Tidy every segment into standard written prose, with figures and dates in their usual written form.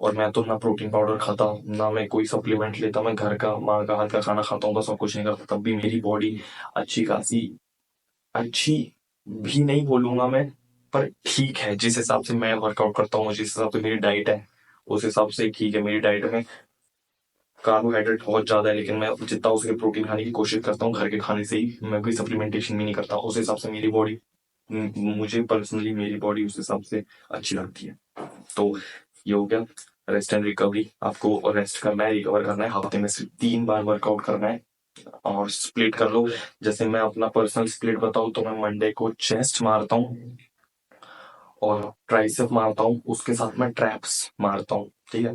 और मैं तो ना प्रोटीन पाउडर खाता हूँ, ना मैं कोई सप्लीमेंट लेता, मैं घर का माँ का हाथ का खाना खाता हूँ, बस और कुछ नहीं करता, तब भी मेरी बॉडी अच्छी खासी, अच्छी भी नहीं बोलूंगा मैं, पर ठीक है। जिस हिसाब से मैं वर्कआउट करता हूँ, जिस हिसाब से मेरी डाइट है, उस हिसाब से ठीक है। मेरी डाइट में कार्बोहाइड्रेट बहुत ज्यादा है, लेकिन मैं जितना उसके प्रोटीन खाने की कोशिश करता हूँ घर के खाने से ही, मैं कोई सप्लीमेंटेशन भी नहीं करता, उस हिसाब से मेरी बॉडी, मुझे पर्सनली मेरी बॉडी उस हिसाब से अच्छी लगती है। तो ये हो गया रेस्ट एंड रिकवरी। आपको रेस्ट करना है, रिकवर करना है, हफ्ते में सिर्फ 3 बार वर्कआउट करना है और स्प्लिट कर लो। जैसे मैं अपना पर्सनल स्प्लिट बताऊं तो मैं मंडे को चेस्ट मारता हूँ और ट्राइसेप मारता हूँ, उसके साथ मैं ट्रैप्स मारता हूँ, ठीक है।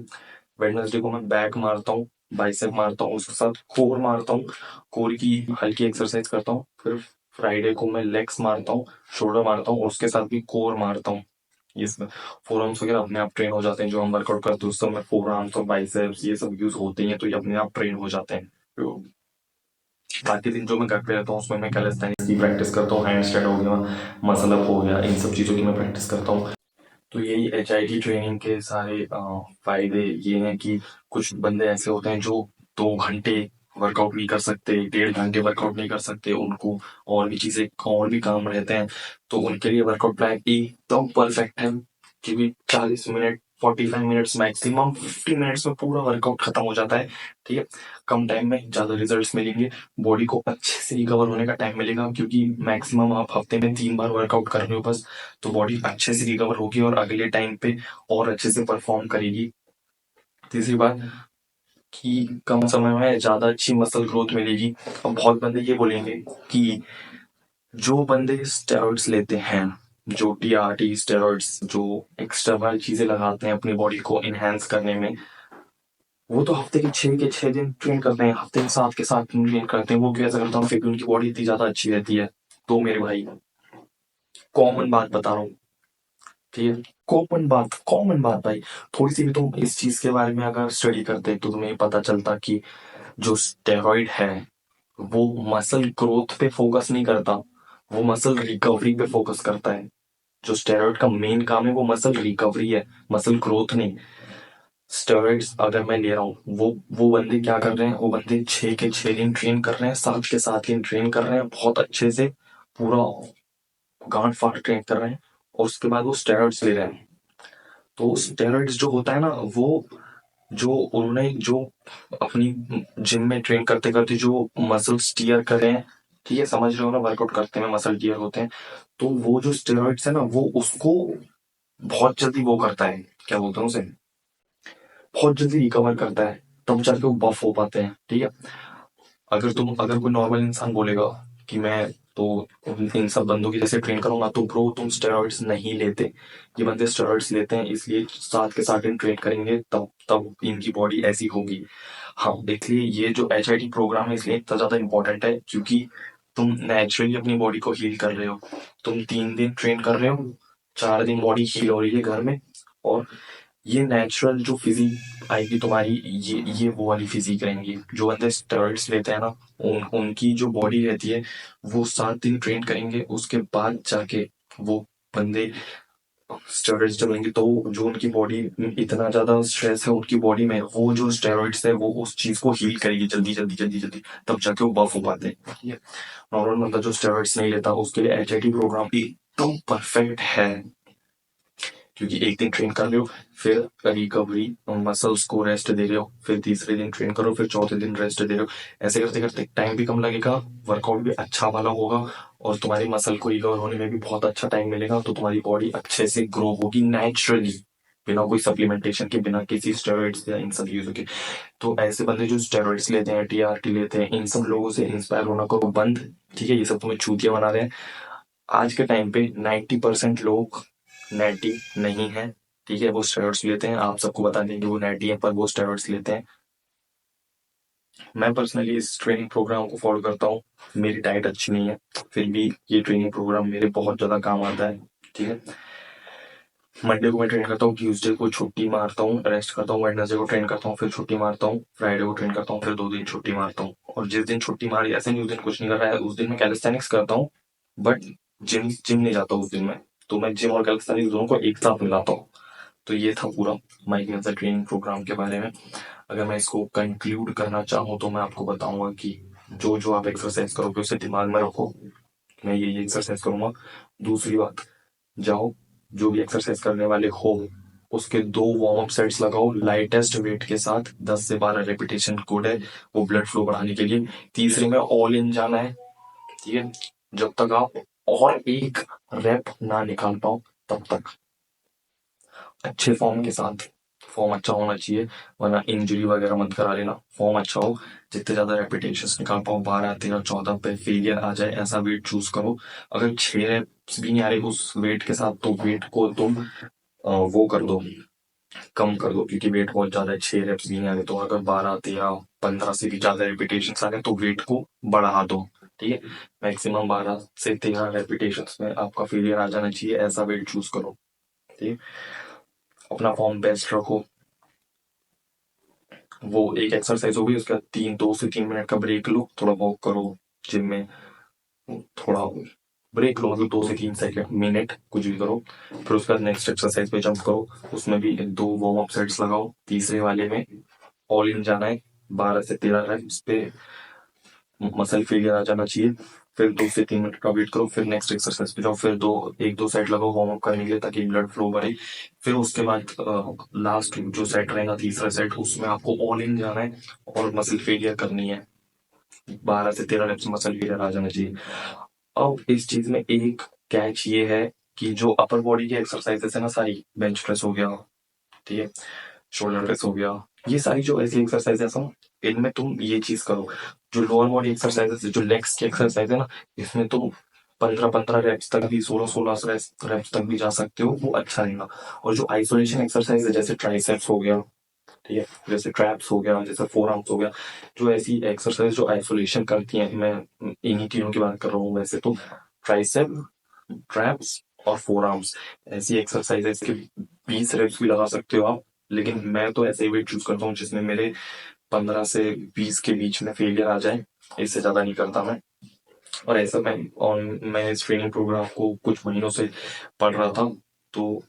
वेडनेसडे को मैं बैक मारता हूँ, बाइसेप मारता हूँ, उसके साथ कोर मारता हूँ, कोर की हल्की एक्सरसाइज करता हूँ। फिर फ्राइडे को मैं लेग्स मारता हूँ, शोल्डर मारता हूँ, उसके साथ भी कोर मारता हूँ। ये सब फोर आर्म्स वगैरह अपने आप ट्रेन हो जाते हैं, जो हम वर्कआउट करते हैं उस समय फोर आर्म्स और बाइसेप्स ये सब यूज होते हैं, तो ये अपने आप ट्रेन हो जाते हैं। तो बाकी दिन जो मैं घर पे रहता हूँ उसमें मैं कैलिस्थेनिक्स की प्रैक्टिस करता हूँ, हैंड स्टैंड हो गया, मसल अप हो गया, इन सब चीज़ों की मैं प्रैक्टिस करता हूँ। तो यही HIIT ट्रेनिंग के सारे फायदे ये हैं कि कुछ बंदे ऐसे होते हैं जो 2 घंटे वर्कआउट नहीं कर सकते, 1.5 घंटे वर्कआउट नहीं कर सकते, उनको और भी चीजें और भी काम रहते हैं, तो उनके लिए वर्कआउट प्लान एकदम परफेक्ट है। क्योंकि 40 मिनट, 45 मिनट्स मैक्सिमम 50 मिनट्स में पूरा वर्कआउट खत्म हो जाता है, ठीक है। कम टाइम में ज्यादा रिजल्ट्स मिलेंगे, बॉडी को अच्छे से रिकवर होने का टाइम मिलेगा, क्योंकि मैक्सिमम आप हफ्ते में 3 बार वर्कआउट कर रहे हो बस, तो बॉडी अच्छे से रिकवर होगी और अगले टाइम पे और अच्छे से परफॉर्म करेगी। तीसरी बात कि कम समय में ज्यादा अच्छी मसल ग्रोथ मिलेगी। अब बहुत बंदे ये बोलेंगे कि जो बंदे स्टेरॉइड्स लेते हैं, जो TRT स्टेरॉइड्स, जो एक्स्ट्रा चीजें लगाते हैं अपनी बॉडी को इनहेंस करने में, वो तो हफ्ते के 6 दिन ट्रेन करते हैं, हफ्ते के 7 दिन ट्रेन करते हैं, वो कैसे करता हूँ, फिर उनकी बॉडी इतनी ज्यादा अच्छी रहती है। तो मेरे भाई, कॉमन बात बता रहा हूँ, ठीक है, कॉमन बात भाई, थोड़ी सी भी तुम इस चीज के बारे में अगर स्टडी करते तो तुम्हें पता चलता कि जो स्टेरॉइड है वो मसल ग्रोथ पे फोकस नहीं करता, वो मसल रिकवरी पे फोकस करता है। जो स्टेरॉइड का मेन काम है वो मसल रिकवरी है, मसल ग्रोथ नहीं। स्टेरॉइड्स अगर मैं ले रहा हूँ, वो बंदे क्या कर रहे हैं, वो बंदे 6 के 6 दिन ट्रेन कर रहे हैं, 7 के 7 दिन ट्रेन कर रहे हैं बहुत अच्छे से, पूरा गांड फाड़ ट्रेन कर रहे हैं, और उसके बाद वो स्टेरॉइड्स ले रहे हैं। तो स्टेरॉइड्स जो होता है ना, वो जो उन्होंने जो अपनी जिम में ट्रेन करते करते जो मसल टीयर कर रहे हैं, ठीक है, समझ रहे हो ना, वर्कआउट करते में मसल टीयर होते हैं, तो वो जो स्टेरॉइड्स है ना, वो उसको बहुत जल्दी वो करता है, क्या बोलते हैं उसे, बहुत जल्दी रिकवर करता है, तब जाके वो बफ हो पाते हैं, ठीक है। अगर कोई नॉर्मल इंसान बोलेगा कि मैं तो इन सब बंदों की जैसे ट्रेन करूंगा, तो ब्रो तुम स्टेरॉइड्स नहीं लेते। ये बंदे स्टेरॉइड्स लेते हैं इसलिए 7 के 7 दिन ट्रेन करेंगे, तब तब इनकी बॉडी ऐसी होगी। हाँ देख लिए, ये जो HIIT प्रोग्राम है इसलिए इतना ज्यादा इंपॉर्टेंट है, क्योंकि तुम नेचुरली अपनी बॉडी को हील कर रहे हो। तुम 3 दिन ट्रेन कर रहे हो, 4 दिन बॉडी हील हो रही है घर में, और ये नेचुरल जो फिजिक आएगी तुम्हारी, ये वो वाली फिजिक रहेंगी। जो बंदे स्टेरॉइड्स लेते हैं ना, उनकी जो बॉडी रहती है, वो 7 दिन ट्रेन करेंगे, उसके बाद जाके वो बंदे स्टेरॉइड्स जब लेंगे, तो जो उनकी बॉडी, इतना ज्यादा स्ट्रेस है उनकी बॉडी में, वो जो स्टेरॉइड्स है वो उस चीज को हील करेगी जल्दी जल्दी जल्दी जल्दी, तब जाके वो बफ हो पाते हैं, ठीक है। नॉर्मल बंदा जो स्टेरॉइड्स नहीं लेता उसके लिए HIIT प्रोग्राम एकदम परफेक्ट है, क्योंकि एक दिन ट्रेन कर रहे हो, फिर रिकवरी, मसल्स को रेस्ट दे रहे हो, फिर तीसरे दिन ट्रेन करो, फिर चौथे दिन रेस्ट दे रहे हो। ऐसे करते करते टाइम भी कम लगेगा, वर्कआउट भी अच्छा वाला होगा, और तुम्हारी मसल को रिकवर होने में भी बहुत अच्छा टाइम मिलेगा, तो तुम्हारी बॉडी अच्छे से ग्रो होगी नेचुरली, बिना कोई सप्लीमेंटेशन के, बिना किसी स्टेरॉइड्स या इन सब चीजों के। तो ऐसे बंदे जो स्टेरॉइड्स लेते हैं, TRT लेते हैं, इन सब लोगों से इंस्पायर होना करो बंद, ठीक है। ये सब तुम्हें चूतिया बना रहे हैं। आज के टाइम पे 90% लोग नेटी नहीं है, ठीक है, वो स्टेरॉइड्स लेते हैं। आप सबको बता दें कि वो नेटी है, पर वो स्टेरॉइड्स लेते हैं। मैं पर्सनली इस ट्रेनिंग प्रोग्राम को फॉलो करता हूँ, मेरी डाइट अच्छी नहीं है, फिर भी ये ट्रेनिंग प्रोग्राम मेरे बहुत ज्यादा काम आता है, ठीक है। मंडे को मैं ट्रेन करता हूँ, ट्यूसडे को छुट्टी मारता हूँ, रेस्ट करता हूँ, वेडनेसडे को ट्रेन करता हूँ, फिर छुट्टी मारता हूँ, फ्राइडे को ट्रेन करता हूँ, फिर 2 दिन छुट्टी मारता हूँ। और जिस दिन छुट्टी मारी, ऐसे नहीं उस दिन कुछ नहीं कर रहा है, उस दिन मैं कैलिस्थेनिक्स करता हूँ, बट जिम जिम नहीं जाता उस दिन मैं, तो मैं जिम और कैलिस्थेनिक्स दोनों को एक साथ मिलाता हूँ। तो ये था पूरा माइक मेंसा ट्रेनिंग प्रोग्राम के बारे में। अगर मैं इसको कंक्लूड करना चाहूँ तो मैं आपको बताऊंगा कि जो जो आप एक्सरसाइज करोगे उसे दिमाग में रखो, मैं ये एक्सरसाइज करूंगा। दूसरी बात, जाओ जो भी एक्सरसाइज करने वाले हो उसके 2 वार्म अप सेट्स लगाओ लाइटेस्ट वेट के साथ, 10 से 12 रेपिटेशन कोड है वो ब्लड फ्लो बढ़ाने के लिए। तीसरे में ऑल इन जाना है, ठीक है, जब तक आप और एक रेप ना निकाल पाओ तब तक अच्छे फॉर्म के साथ। फॉर्म अच्छा होना चाहिए, वरना इंजरी वगैरह मत करा लेना। फॉर्म अच्छा हो, जितने ज्यादा रेपिटेशंस निकाल पाओ, 12 13 14 पे फेलियर आ जाए ऐसा वेट चूज करो। अगर 6 रेप्स भी नहीं आ रहे उस वेट के साथ तो वेट को तुम वो कर दो, कम कर दो, क्योंकि वेट बहुत ज्यादा है। 6 रेप्स भी नहीं आ रहे तो अगर 12 13 15 से भी ज्यादा रेपिटेशंस आ रहे तो वेट को बढ़ा दो, ठीक है। मैक्सिमम 12 से 13 रेपिटेशंस में आपका फेलियर आ जाना चाहिए, ऐसा वेट चूज करो, ठीक है। अपना फॉर्म बेस्ट रखो। वो एक एक्सरसाइज होगी, उसके बाद 2 से 3 मिनट का ब्रेक लो, थोड़ा वॉक करो जिम में, थोड़ा ब्रेक लो, मतलब 2 से 3 मिनट कुछ भी करो। फिर उसके बाद नेक्स्ट एक्सरसाइज पे जंप करो, उसमें भी 2 वार्म अप सेट्स लगाओ। तीसरे वाले में ऑल इन जाना है, 12 से 13 रेप्स पे मसल फेलियर आ जाना चाहिए। फिर 2 से 3 मिनट का वेट करो, फिर नेक्स्ट एक्सरसाइज पे जाओ, फिर 1 2 सेट लगाओ वार्म अप करने के लिए ताकि ब्लड फ्लो बढ़े। फिर उसके बाद लास्ट जो सेट रहेगा, तीसरा सेट, उसमें आपको ऑल इन जाना है और मसल फेलियर करनी है। 12 से 13 रेप्स मसल फेलियर आ जाना चाहिए। अब इस चीज में एक कैच ये है कि जो अपर बॉडी की एक्सरसाइजेस है ना सारी, बेंच प्रेस हो गया, ठीक है, शोल्डर प्रेस हो गया, ये सारी जो ऐसी एक्सरसाइजेस है इनमें तुम ये चीज करो। जो लोअर बॉडी एक्सरसाइजेस है, जो लेग्स की एक्सरसाइज है ना, इसमें तुम 15 15 रेप्स तक भी, 16 16 रेप्स तक भी जा सकते हो, वो अच्छा रहेगा। और जो आइसोलेशन एक्सरसाइज है, जैसे ट्राइसेप्स हो गया, ठीक है, जैसे ट्रैप्स हो गया, जैसे फोर आर्म्स हो गया, जो ऐसी एक्सरसाइज जो आइसोलेशन करती हैं, मैं इन्हीं तीनों की बात कर रहा हूँ वैसे तो। ट्राइसेप, ट्रैप्स और फोर आर्म्स, ऐसी एक्सरसाइजेस के 20 रेप्स भी लगा सकते हो आप। लेकिन मैं तो ऐसे ही वेट चूज करता हूँ जिसमें मेरे 15 से 20 के बीच में फेलियर आ जाए, इससे ज्यादा नहीं करता मैं। और ऐसा मैं इस ट्रेनिंग प्रोग्राम को कुछ महीनों से पढ़ रहा था, तो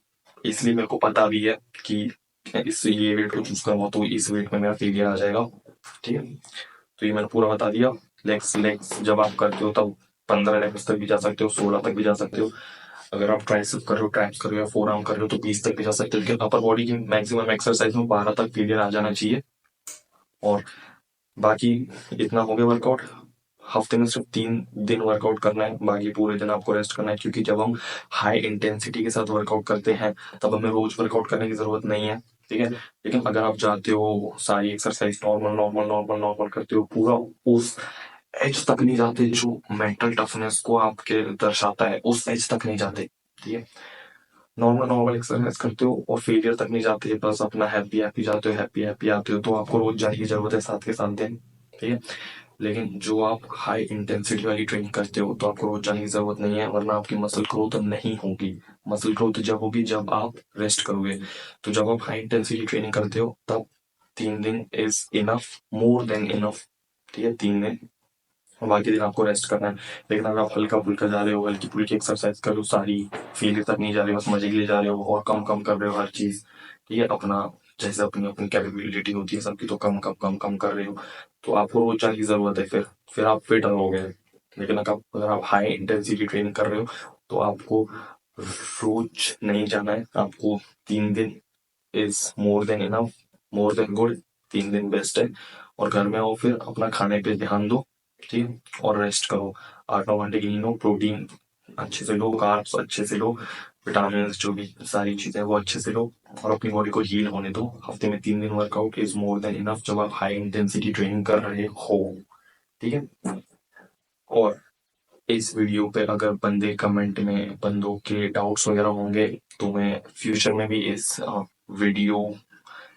इसलिए मेरे को पता भी है कि इस ये वेट को चूज करूंगा तो इस वेट में मेरा फेलियर आ जाएगा, ठीक है। तो ये मैंने पूरा बता दिया। लेग्स लेग्स जब आप करते हो तब 15 रेप्स तक भी जा सकते हो, 16 तक भी जा सकते हो। अगर आप ट्राइसेप कर रहे हो, ट्रैप्स कर रहे हो, फोर आर्म कर रहे हो तो 20 तक भी जा सकते हो। लेकिन अपर बॉडी की मैक्सिमम एक्सरसाइज में 12 तक फेलियर आ जाना चाहिए। और बाकी इतना हो गया वर्कआउट। हफ्ते में सिर्फ 3 दिन वर्कआउट करना है, बाकी पूरे दिन आपको रेस्ट करना है, क्योंकि जब हम हाई इंटेंसिटी के साथ वर्कआउट करते हैं तब हमें रोज वर्कआउट करने की जरूरत नहीं है, ठीक है। लेकिन अगर आप जाते हो सारी exercise normal normal normal normal करते हो, पूरा उस एज तक नहीं जाते जो मेंटल टफनेस को आपके दर्शाता है, उस एज तक नहीं जाते, ठीक है। नॉर्मल नॉर्मल एक्सरसाइज करते हो और फेलियर तक नहीं जाते, बस अपना हैप्पी हैप्पी जाते हो, हैप्पी हैप्पी आते हो, तो आपको रोज जाने की जरूरत है साथ के साथ दिन, ठीक है। लेकिन जो आप हाई इंटेंसिटी वाली ट्रेनिंग करते हो तो आपको रोज जाने की जरूरत नहीं है, वरना आपकी मसल ग्रोथ नहीं होगी। मसल ग्रोथ जब होगी जब आप रेस्ट करोगे। तो जब आप हाई इंटेंसिटी ट्रेनिंग करते हो तब 3 दिन is enough, more than enough, ठीक है, 3 दिन। और बाकी दिन आपको रेस्ट करना है। लेकिन अगर आप हल्का फुल्का जा रहे हो, हल्की फुल्की एक्सरसाइज कर रहे हो, सारी फील्ड तक नहीं जा रहे हो, बस मजे के लिए जा रहे हो और कम कम कर रहे हो हर चीज, ठीक है, अपना जैसे अपनी अपनी कैपेबिलिटी होती है सबकी, तो कम कम कम कम कर रहे हो, तो आपको रोज जाने की जरूरत है। फिर आप फिट रहोगे। लेकिन अगर आप हाई इंटेंसिटी ट्रेनिंग कर रहे हो तो आपको रोज नहीं जाना है, आपको 3 दिन is more than enough, more than good. 3 दिन बेस्ट है। और घर में आओ, फिर अपना खाने पे ध्यान दो, ठीक है, और रेस्ट करो। 8 9 घंटे की नींद लो, प्रोटीन अच्छे से लो, कार्ब्स अच्छे से लो, विटामिन जो भी सारी चीजें वो अच्छे से लो, और अपनी बॉडी को हील होने दो। हफ्ते में 3 दिन workout is more than enough जब आप हाई इंटेंसिटी ट्रेनिंग कर रहे हो, ठीक है। और इस वीडियो पे अगर बंदे कमेंट में बंदों के डाउट्स वगैरह होंगे तो मैं वीडियो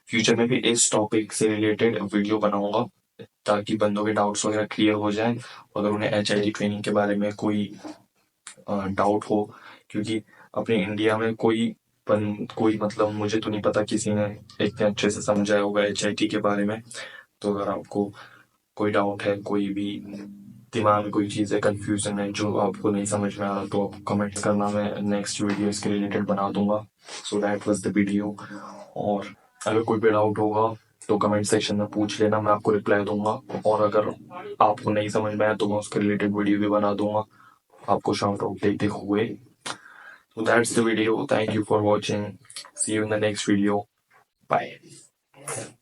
फ्यूचर में भी इस टॉपिक से रिलेटेड वीडियो बनाऊंगा, ताकि बंदों के डाउट्स वगैरह क्लियर हो जाए। अगर उन्हें HIIT ट्रेनिंग के बारे में कोई डाउट हो, क्योंकि अपने इंडिया में कोई मतलब मुझे तो नहीं पता किसी ने इतने अच्छे से समझाया होगा HIIT के बारे में। तो अगर आपको कोई डाउट है, कोई भी दिमाग में कोई चीज़ है, कंफ्यूजन है जो आपको नहीं समझ में आ रहा, तो आप कमेंट करना, मैं नेक्स्ट वीडियो इसके रिलेटेड बना दूंगा। So that was the video. और अगर कोई भी डाउट होगा तो कमेंट सेक्शन में पूछ लेना, मैं आपको रिप्लाई दूंगा। और अगर आपको नहीं समझ में आया तो मैं उसके रिलेटेड वीडियो भी बना दूंगा आपको शाउट आउट देते हुए। So that's the video. Thank you for watching. See you in the next video. Bye.